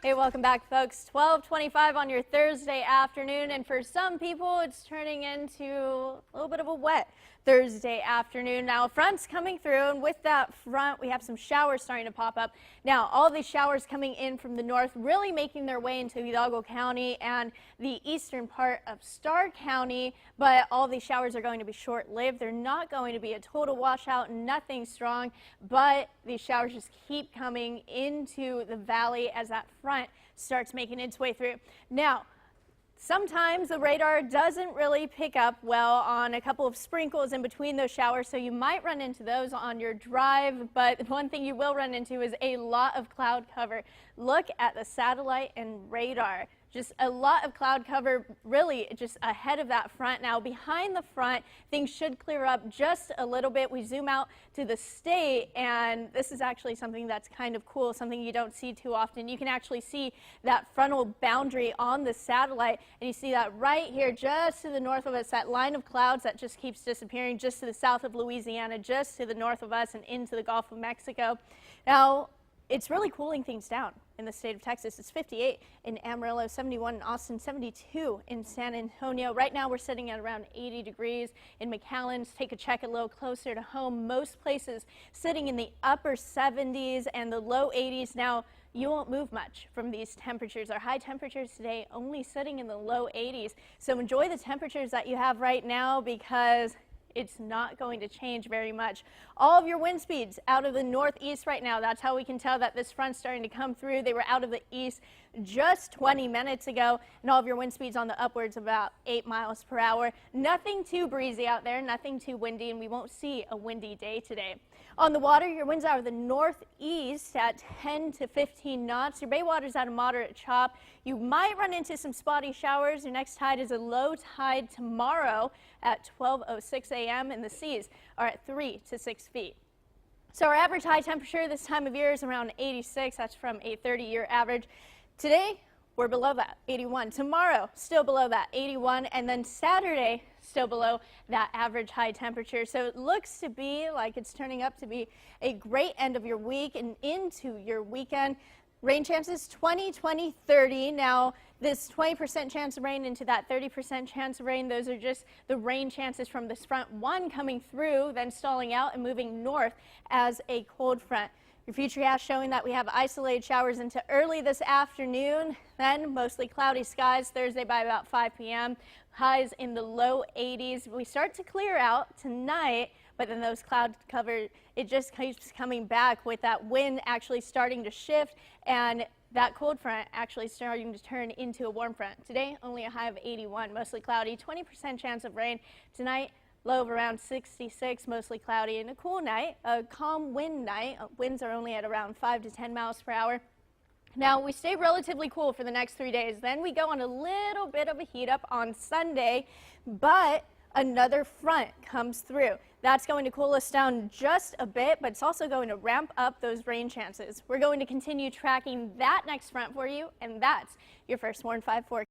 Hey, welcome back, folks. 12:25 on your Thursday afternoon, and for some people, it's turning into a little bit of a wet Thursday afternoon. Now, a front's coming through, and with that front, we have some showers starting to pop up. Now, all of these showers coming in from the north, really making their way into Hidalgo County and the eastern part of Starr County, but all of these showers are going to be short-lived. They're not going to be a total washout, nothing strong, but these showers just keep coming into the valley as that front starts making its way through. Now, sometimes the radar doesn't really pick up well on a couple of sprinkles in between those showers, so you might run into those on your drive, but one thing you will run into is a lot of cloud cover. Look at the satellite and radar. Just a lot of cloud cover, really just ahead of that front. Now, behind the front, things should clear up just a little bit. We zoom out to the state, and this is actually something that's kind of cool, something you don't see too often. You can actually see that frontal boundary on the satellite, and you see that right here just to the north of us, that line of clouds that just keeps disappearing just to the south of Louisiana, just to the north of us and into the Gulf of Mexico. Now, it's really cooling things down in the state of Texas. It's 58 in Amarillo, 71 in Austin, 72 in San Antonio. Right now we're sitting at around 80 degrees in McAllen. Take a check a little closer to home. Most places sitting in the upper 70s and the low 80s. Now, you won't move much from these temperatures. Our high temperatures today only sitting in the low 80s. So enjoy the temperatures that you have right now because it's not going to change very much. All of your wind speeds out of the northeast right now. That's how we can tell that this front's starting to come through. They were out of the east just 20 minutes ago, and all of your wind speeds on the upwards of about 8 miles per hour. Nothing too breezy out there, nothing too windy, and we won't see a windy day today. On the water, your winds out of the northeast at 10 to 15 knots. Your bay water's at a moderate chop. You might run into some spotty showers. Your next tide is a low tide tomorrow at 12:06 a.m. and the seas are at 3 to 6 feet. So our average high temperature this time of year is around 86. That's from a 30-year average. Today, we're below that, 81. Tomorrow, still below that, 81. And then Saturday, still below that average high temperature. So it looks to be like it's turning up to be a great end of your week and into your weekend. Rain chances 20, 20, 30. Now, this 20% chance of rain into that 30% chance of rain, those are just the rain chances from this front one coming through, then stalling out and moving north as a cold front. Your futurecast showing that we have isolated showers into early this afternoon, then mostly cloudy skies Thursday by about 5 p.m. Highs in the low 80s. We start to clear out tonight, but then those cloud cover, it just keeps coming back with that wind actually starting to shift and that cold front actually starting to turn into a warm front. Today, only a high of 81, mostly cloudy, 20% chance of rain. Tonight, low of around 66, mostly cloudy, and a cool night, a calm wind night. Winds are only at around 5 to 10 miles per hour. Now, we stay relatively cool for the next 3 days. Then we go on a little bit of a heat up on Sunday, but another front comes through. That's going to cool us down just a bit, but it's also going to ramp up those rain chances. We're going to continue tracking that next front for you, and that's your First Warn 5 4.